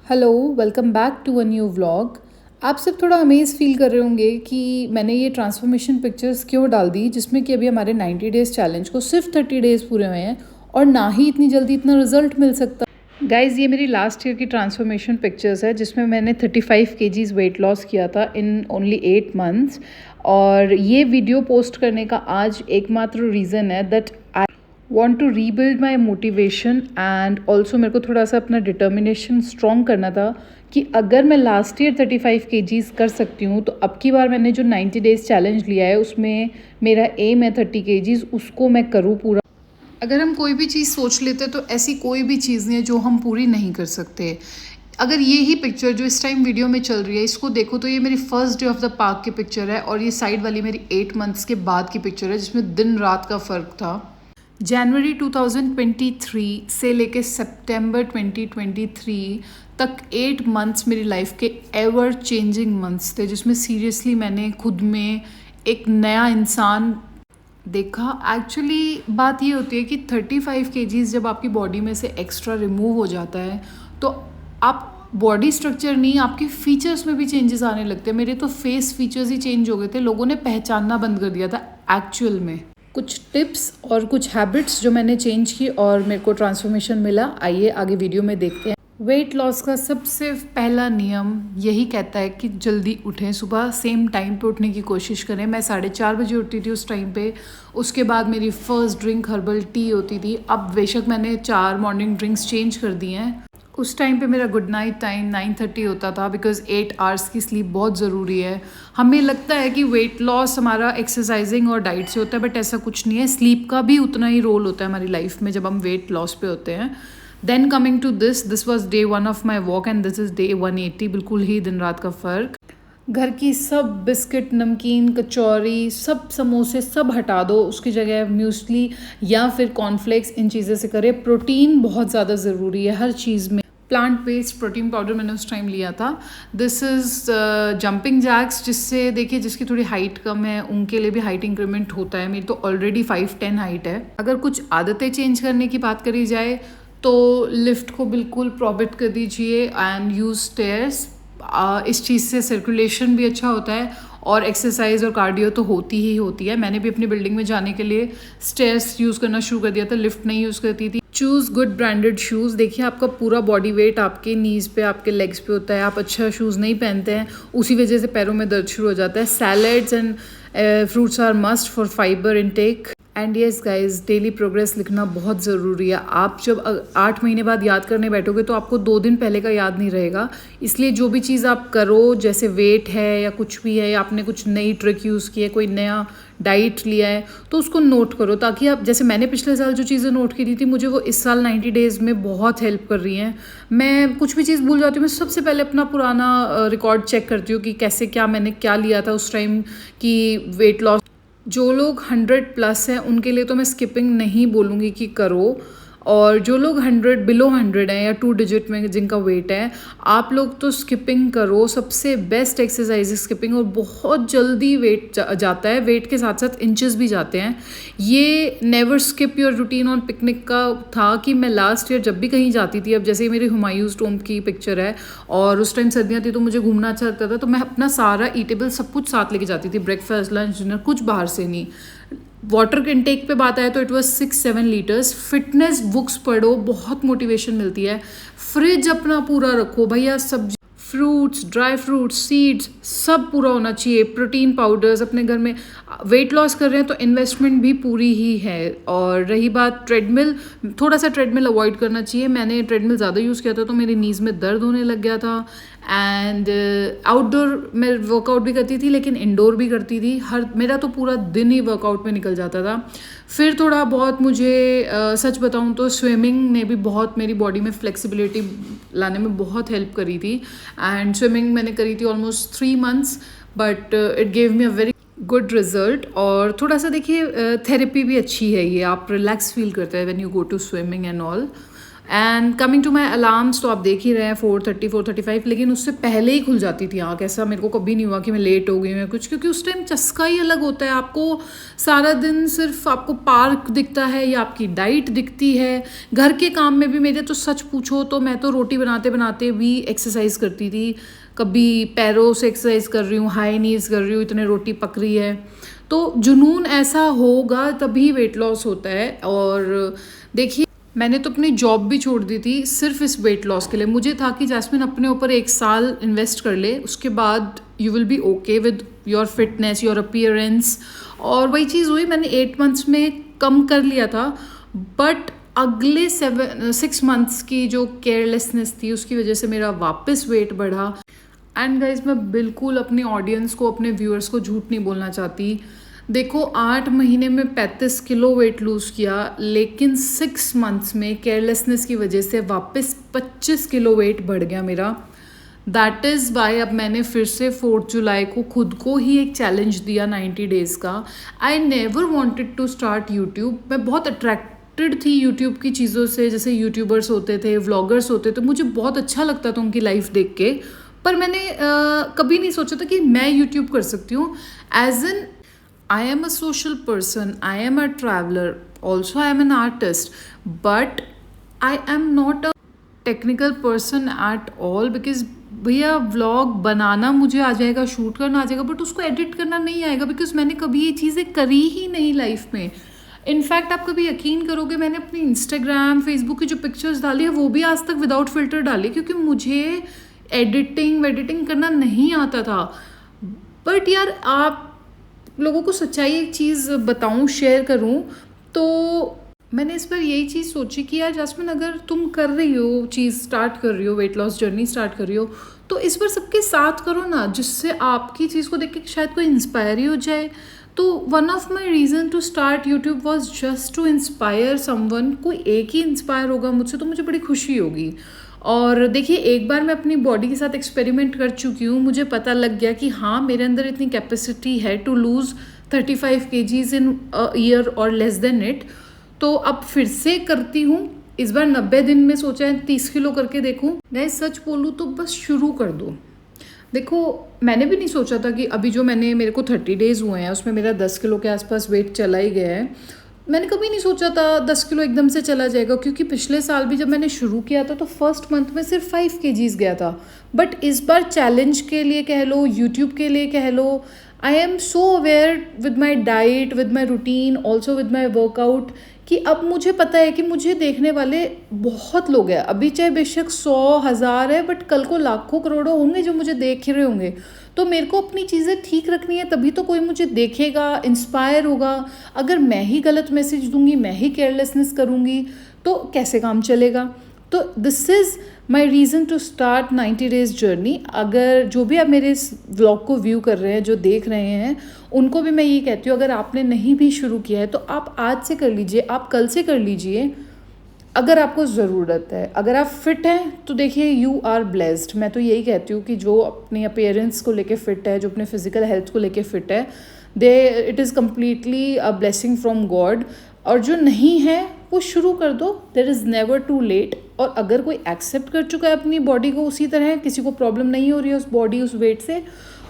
Hello, welcome back to a new vlog. आप सब थोड़ा अमेज़ फील कर रहे होंगे कि मैंने ये ट्रांसफॉर्मेशन पिक्चर्स क्यों डाल दी, जिसमें कि अभी हमारे 90 डेज़ चैलेंज को सिर्फ 30 डेज़ पूरे हुए हैं और ना ही इतनी जल्दी इतना रिजल्ट मिल सकता। गाइज़, ये मेरी लास्ट ईयर की ट्रांसफॉर्मेशन पिक्चर्स है जिसमें मैंने 35 केजीज़ वेट लॉस किया था इन ओनली 8 मंथ्स। और ये वीडियो पोस्ट करने का आज एकमात्र रीज़न है that I want to rebuild my motivation and also मेरे को थोड़ा सा अपना डिटर्मिनेशन स्ट्रॉन्ग करना था कि अगर मैं लास्ट ईयर 35 केजीज़ कर सकती हूँ तो अब की बार मैंने जो 90 डेज़ चैलेंज लिया है उसमें मेरा एम है 30 केजीज़, उसको मैं करूँ पूरा। अगर हम कोई भी चीज़ सोच लेते तो ऐसी कोई भी चीज़ नहीं है जो हम पूरी नहीं कर सकते। अगर ये ही पिक्चर जो इस टाइम वीडियो में चल रही है इसको देखो तो ये मेरी first day of the park की पिक्चर है और ये साइड वाली मेरी 8 मंथ्स के बाद की पिक्चर है जिसमें दिन रात का फ़र्क था। जनवरी 2023 से लेके सितंबर 2023 तक 8 मंथ्स मेरी लाइफ के एवर चेंजिंग मंथ्स थे, जिसमें सीरियसली मैंने खुद में एक नया इंसान देखा। एक्चुअली बात ये होती है कि 35 केजीज़ जब आपकी बॉडी में से एक्स्ट्रा रिमूव हो जाता है तो आप बॉडी स्ट्रक्चर नहीं, आपके फीचर्स में भी चेंजेस आने लगते हैं। मेरे तो फेस फीचर्स ही चेंज हो गए थे, लोगों ने पहचानना बंद कर दिया था एक्चुअल में। कुछ टिप्स और कुछ हैबिट्स जो मैंने चेंज की और मेरे को ट्रांसफॉर्मेशन मिला, आइए आगे वीडियो में देखते हैं। वेट लॉस का सबसे पहला नियम यही कहता है कि जल्दी उठें, सुबह सेम टाइम पे उठने की कोशिश करें। मैं 4:30 बजे उठती थी उस टाइम पे। उसके बाद मेरी फर्स्ट ड्रिंक हर्बल टी होती थी। अब बेशक मैंने 4 मॉर्निंग ड्रिंक्स चेंज कर दी हैं। उस टाइम पे मेरा गुड नाइट टाइम 9:30 होता था बिकॉज 8 आवर्स की स्लीप बहुत ज़रूरी है। हमें लगता है कि वेट लॉस हमारा एक्सरसाइजिंग और डाइट से होता है, बट ऐसा कुछ नहीं है। स्लीप का भी उतना ही रोल होता है हमारी लाइफ में जब हम वेट लॉस पे होते हैं। Then coming to this was day 1 of my walk and this is day 180। बिल्कुल ही दिन रात का फ़र्क। घर की सब बिस्किट, नमकीन, कचौरी, सब समोसे सब हटा दो, उसकी जगह म्यूसली या फिर कॉर्नफ्लेक्स, इन चीज़ों से करें। प्रोटीन बहुत ज़्यादा ज़रूरी है हर चीज़ में। प्लांट बेस्ड प्रोटीन पाउडर मैंने उस टाइम लिया था। दिस इज़ जंपिंग जैक्स, जिससे देखिए जिसकी थोड़ी हाइट कम है उनके लिए भी हाइट इंक्रीमेंट होता है। मेरी तो ऑलरेडी 5'10" हाइट है। अगर कुछ आदतें चेंज करने की बात करी जाए तो लिफ्ट को बिल्कुल प्रोहिबिट कर दीजिए एंड यूज़ स्टेयर्स। इस चीज़ से सर्कुलेशन भी अच्छा होता है और एक्सरसाइज और कार्डियो तो होती ही होती है। मैंने भी अपनी बिल्डिंग में जाने के लिए स्टेयर्स यूज़ करना शुरू कर दिया था, लिफ्ट नहीं यूज़ करती थी। Choose good branded shoes. देखिए आपका पूरा बॉडी वेट आपके नीज़ पे, आपके लेग्स पे होता है। आप अच्छा शूज़ नहीं पहनते हैं, उसी वजह से पैरों में दर्द शुरू हो जाता है। Salads and fruits are must for fibre intake. And yes guys, daily progress लिखना बहुत ज़रूरी है। आप जब 8 महीने बाद याद करने बैठोगे तो आपको 2 दिन पहले का याद नहीं रहेगा। इसलिए जो भी चीज़ आप करो, जैसे वेट है या कुछ भी है, या आपने कुछ नई ट्रिक यूज़ की है, कोई नया डाइट लिया है, तो उसको नोट करो ताकि आप, जैसे मैंने पिछले साल जो चीज़ें नोट की थी मुझे वो इस साल 90 डेज़ में बहुत हेल्प कर रही हैं। मैं कुछ भी चीज़ भूल जाती हूँ, मैं सबसे पहले अपना पुराना रिकॉर्ड चेक करती हूँ कि कैसे क्या मैंने क्या लिया था उस टाइम की वेट लॉस। जो लोग 100+ हैं उनके लिए तो मैं स्किपिंग नहीं बोलूँगी कि करो, और जो लोग 100 बिलो 100 हैं या 2 डिजिट में जिनका वेट है, आप लोग तो स्किपिंग करो। सबसे बेस्ट एक्सरसाइज है स्किपिंग, और बहुत जल्दी वेट जाता है। वेट के साथ साथ इंचेस भी जाते हैं। ये never skip your routine on picnic का था कि मैं लास्ट ईयर जब भी कहीं जाती थी, अब जैसे मेरी हुमायूंस टॉम्ब की पिक्चर है और उस टाइम सर्दियाँ थी तो मुझे घूमना अच्छा लगता था, तो मैं अपना सारा ईटेबल सब कुछ साथ लेके जाती थी, ब्रेकफास्ट, लंच, डिनर, कुछ बाहर से नहीं। वाटर इनटेक पे बात आए तो it was 6-7 litres. Fitness books पढ़ो, बहुत मोटिवेशन मिलती है। फ्रिज अपना पूरा रखो भैया, सब्जी, फ्रूट्स, ड्राई फ्रूट्स, सीड्स सब पूरा होना चाहिए। प्रोटीन पाउडर्स अपने घर में। वेट लॉस कर रहे हैं तो इन्वेस्टमेंट भी पूरी ही है। और रही बात ट्रेडमिल, थोड़ा सा ट्रेडमिल अवॉइड करना चाहिए। मैंने ट्रेडमिल ज़्यादा यूज़ किया था तो मेरी नीज़ में दर्द होने लग गया था। एंड आउटडोर मैं वर्कआउट भी करती थी लेकिन इंडोर भी करती थी। मेरा तो पूरा दिन ही वर्कआउट में निकल जाता था। फिर थोड़ा बहुत मुझे सच बताऊं तो स्विमिंग ने भी बहुत मेरी बॉडी में फ्लेक्सिबिलिटी लाने में बहुत हेल्प करी थी। एंड स्विमिंग मैंने करी थी almost 3 months, but it gave me a very good result. और थोड़ा सा देखिए थेरेपी भी अच्छी है ये, आप रिलैक्स फील करते हैं when you go to swimming and all. And coming to my alarms, तो आप देख ही रहे हैं 4:30 4:35, लेकिन उससे पहले ही खुल जाती थी आँख। ऐसा मेरे को कभी नहीं हुआ कि मैं लेट हो गई हूँ या कुछ, क्योंकि उस टाइम चस्का ही अलग होता है। आपको सारा दिन सिर्फ आपको पार्क दिखता है या आपकी डाइट दिखती है। घर के काम में भी मेरे तो सच पूछो तो मैं तो रोटी बनाते बनाते भी एक्सरसाइज करती थी। कभी पैरों से एक्सरसाइज कर रही हूँ, हाई नीज कर रही हूँ, इतने रोटी पक रही है। तो जुनून ऐसा होगा तभी वेट लॉस होता है। और देखिए, मैंने तो अपनी जॉब भी छोड़ दी थी सिर्फ इस वेट लॉस के लिए। मुझे था कि जैस्मिन अपने ऊपर 1 साल इन्वेस्ट कर ले, उसके बाद you will be okay with your fitness, your appearance. और वही चीज़ हुई, मैंने 8 मंथ्स में कम कर लिया था। बट अगले 6 मंथ्स की जो केयरलेसनेस थी उसकी वजह से मेरा वापस वेट बढ़ा। एंड गाइज, मैं बिल्कुल अपनी ऑडियंस को, अपने व्यूअर्स को झूठ नहीं बोलना चाहती। देखो, 8 महीने में 35 किलो वेट लूज़ किया, लेकिन 6 मंथ्स में केयरलेसनेस की वजह से वापस 25 किलो वेट बढ़ गया मेरा। दैट इज़ वाई अब मैंने फिर से 4 जुलाई को खुद को ही एक चैलेंज दिया 90 डेज़ का। I never wanted to start YouTube. मैं बहुत अट्रैक्टेड थी यूट्यूब की चीज़ों से, जैसे यूट्यूबर्स होते थे, व्लॉगर्स होते थे, मुझे बहुत अच्छा लगता था उनकी लाइफ देख के। पर मैंने कभी नहीं सोचा था कि मैं यूट्यूब कर सकती हूँ। As an I am a social person, I am a traveler, also I am an artist, but I am not a technical person at all, because भैया व्लॉग बनाना मुझे आ जाएगा, शूट करना आ जाएगा, बट उसको एडिट करना नहीं आएगा, बिकॉज मैंने कभी ये चीज़ें करी ही नहीं लाइफ में। इनफैक्ट आप कभी यकीन करोगे, मैंने अपनी इंस्टाग्राम, फेसबुक की जो पिक्चर्स डाली है वो भी आज तक विदाउट फिल्टर डाली, क्योंकि मुझे एडिटिंग करना नहीं आता था। बट यार, आप लोगों को सच्चाई एक चीज़ बताऊं, शेयर करूं, तो मैंने इस पर यही चीज़ सोची कि यार जैस्मिन, अगर तुम कर रही हो चीज़, स्टार्ट कर रही हो, वेट लॉस जर्नी स्टार्ट कर रही हो, तो इस पर सबके साथ करो ना, जिससे आपकी चीज़ को देख के शायद कोई इंस्पायर ही हो जाए। तो one of my reason to start YouTube was just to inspire someone. कोई एक ही इंस्पायर होगा मुझसे तो मुझे बड़ी खुशी होगी। और देखिए, एक बार मैं अपनी बॉडी के साथ एक्सपेरिमेंट कर चुकी हूँ, मुझे पता लग गया कि हाँ, मेरे अंदर इतनी कैपेसिटी है to lose 35 kgs in a year और लेस देन इट। तो अब फिर से करती हूँ। इस बार 90 दिन में सोचा है 30 किलो करके देखूँ। मैं सच बोलूँ तो बस शुरू कर दो। देखो, मैंने भी नहीं सोचा था कि अभी जो मेरे को 30 डेज़ हुए हैं उसमें मेरा 10 किलो के आसपास वेट चला ही गया है। मैंने कभी नहीं सोचा था 10 किलो एकदम से चला जाएगा, क्योंकि पिछले साल भी जब मैंने शुरू किया था तो फर्स्ट मंथ में सिर्फ 5 kgs गया था। बट इस बार चैलेंज के लिए कह लो, यूट्यूब के लिए कह लो, I am so aware with my diet, with my routine, also with my workout, कि अब मुझे पता है कि मुझे देखने वाले बहुत लोग हैं। अभी चाहे बेशक 100,000 है, बट कल को लाखों करोड़ों होंगे जो मुझे देख रहे होंगे। तो मेरे को अपनी चीज़ें ठीक रखनी है, तभी तो कोई मुझे देखेगा, इंस्पायर होगा। अगर मैं ही गलत मैसेज दूंगी, मैं ही केयरलेसनेस करूँगी, तो कैसे काम चलेगा। तो this is my reason to start 90 days journey. अगर जो भी आप मेरे इस व्लॉग को व्यू कर रहे हैं, जो देख रहे हैं, उनको भी मैं ये कहती हूँ, अगर आपने नहीं भी शुरू किया है तो आप आज से कर लीजिए, आप कल से कर लीजिए, अगर आपको ज़रूरत है। अगर आप फिट हैं तो देखिए, यू आर ब्लेस्ड। मैं तो यही कहती हूँ कि जो अपनी अपीयरेंस को लेके फ़िट है, जो अपने फिजिकल हेल्थ को लेके फ़िट है, it is completely a blessing from God. और जो नहीं है वो शुरू कर दो, there is never too late. और अगर कोई एक्सेप्ट कर चुका है अपनी बॉडी को उसी तरह, किसी को प्रॉब्लम नहीं हो रही है उस बॉडी, उस वेट से,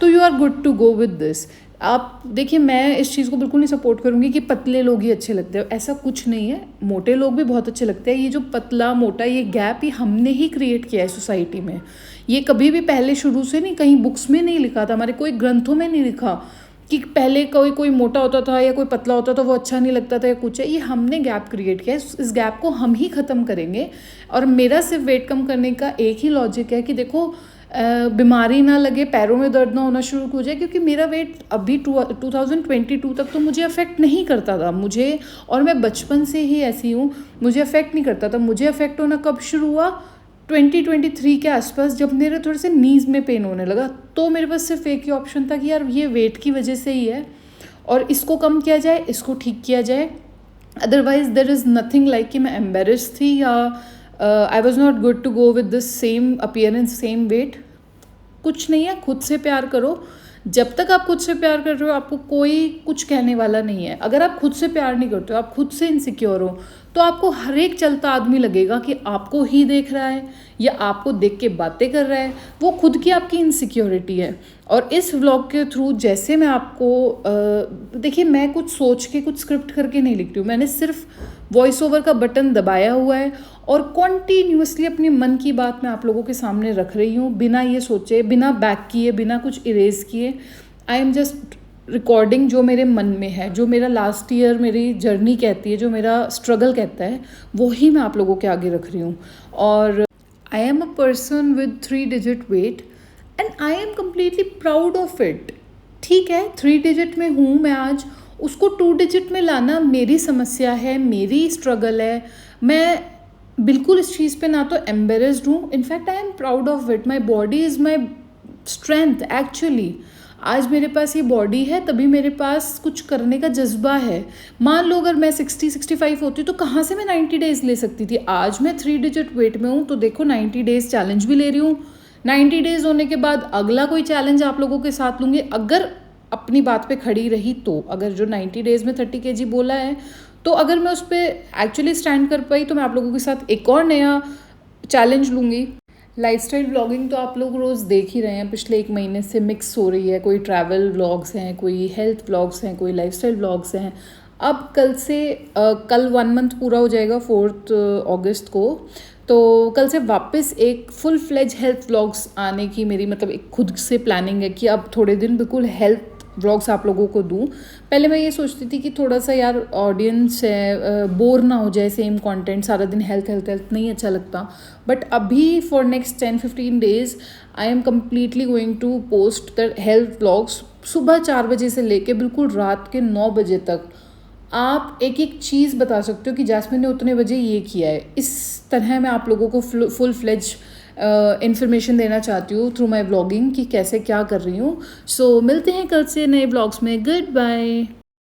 तो you are good to go with this. आप देखिए, मैं इस चीज़ को बिल्कुल नहीं सपोर्ट करूँगी कि पतले लोग ही अच्छे लगते हैं, ऐसा कुछ नहीं है। मोटे लोग भी बहुत अच्छे लगते हैं। ये जो पतला मोटा ये गैप ही हमने ही क्रिएट किया है सोसाइटी में। ये कभी भी पहले शुरू से नहीं, कहीं बुक्स में नहीं लिखा था, हमारे कोई ग्रंथों में नहीं लिखा कि पहले कोई मोटा होता था या कोई पतला होता था वो अच्छा नहीं लगता था या कुछ है। ये हमने गैप क्रिएट किया है, इस गैप को हम ही ख़त्म करेंगे। और मेरा सिर्फ वेट कम करने का एक ही लॉजिक है कि देखो, बीमारी ना लगे, पैरों में दर्द ना होना शुरू हो जाए, क्योंकि मेरा वेट अभी 2022 तक तो मुझे अफेक्ट नहीं करता था मुझे, और मैं बचपन से ही ऐसी हूँ, मुझे अफेक्ट नहीं करता था। मुझे अफेक्ट होना कब शुरू हुआ? 2023 के आसपास, जब मेरे थोड़े से नीज़ में पेन होने लगा, तो मेरे पास सिर्फ एक ही ऑप्शन था कि यार ये वेट की वजह से ही है और इसको कम किया जाए, इसको ठीक किया जाए। Otherwise there is nothing like कि मैं एम्बेरस थी या I was not good to go with this same appearance, same weight. कुछ नहीं है, खुद से प्यार करो। जब तक आप खुद से प्यार कर रहे हो, आपको कोई कुछ कहने वाला नहीं है। अगर आप खुद से प्यार नहीं करते हो, आप खुद से इनसिक्योर हो, तो आपको हर एक चलता आदमी लगेगा कि आपको ही देख रहा है या आपको देख के बातें कर रहा है। वो खुद की आपकी इनसिक्योरिटी है। और इस व्लॉग के थ्रू जैसे मैं आपको देखिए, मैं कुछ सोच के कुछ स्क्रिप्ट करके नहीं लिखती हूँ, मैंने सिर्फ वॉइस ओवर का बटन दबाया हुआ है और कॉन्टीन्यूसली अपनी मन की बात मैं आप लोगों के सामने रख रही हूँ, बिना ये सोचे, बिना बैक किए, बिना कुछ इरेज किए। आई एम जस्ट रिकॉर्डिंग जो मेरे मन में है, जो मेरा लास्ट ईयर मेरी जर्नी कहती है, जो मेरा स्ट्रगल कहता है, वो ही मैं आप लोगों के आगे रख रही हूँ। और I am a person with 3 digit weight and I am completely proud of it. ठीक है, 3 डिजिट में हूँ मैं आज, उसको 2 डिजिट में लाना मेरी समस्या है, मेरी स्ट्रगल है। मैं बिल्कुल इस चीज़ पे ना तो एम्बेरस्ड हूँ, in fact I am proud of it. My body is my strength actually. आज मेरे पास ये बॉडी है तभी मेरे पास कुछ करने का जज्बा है। मान लो अगर मैं 60-65 होती तो कहाँ से मैं 90 डेज़ ले सकती थी। आज मैं 3 डिजिट वेट में हूँ तो देखो 90 डेज़ चैलेंज भी ले रही हूँ। 90 डेज़ होने के बाद अगला कोई चैलेंज आप लोगों के साथ लूँगी, अगर अपनी बात पे खड़ी रही तो। अगर जो 90 डेज़ में 30 kg बोला है तो अगर मैं उस पर एक्चुअली स्टैंड कर पाई तो मैं आप लोगों के साथ एक और नया चैलेंज लूँगी। लाइफस्टाइल व्लॉगिंग तो आप लोग रोज़ देख ही रहे हैं, पिछले 1 महीने से मिक्स हो रही है। कोई ट्रैवल व्लॉग्स हैं, कोई हेल्थ व्लॉग्स हैं, कोई लाइफस्टाइल व्लॉग्स हैं। अब कल 1 मंथ पूरा हो जाएगा 4 अगस्त को, तो कल से वापस एक फुल फ्लेज हेल्थ व्लॉग्स आने की मेरी मतलब एक खुद से प्लानिंग है कि अब थोड़े दिन बिल्कुल हेल्थ व्लॉग्स आप लोगों को दूँ। पहले मैं ये सोचती थी कि थोड़ा सा यार ऑडियंस है, बोर ना हो जाए, सेम कंटेंट सारा दिन हेल्थ हेल्थ हेल्थ नहीं अच्छा लगता। बट अभी for next 10-15 days I am completely going to post the health vlogs. सुबह 4 बजे से लेके बिल्कुल रात के 9 बजे तक आप एक एक चीज़ बता सकते हो कि जैस्मिन ने उतने बजे ये किया है। इस तरह मैं आप लोगों को फुल फ्लेज इन्फॉर्मेशन देना चाहती हूँ थ्रू माई व्लॉगिंग कि कैसे क्या कर रही हूँ। सो मिलते हैं कल से नए व्लॉग्स में। Good bye.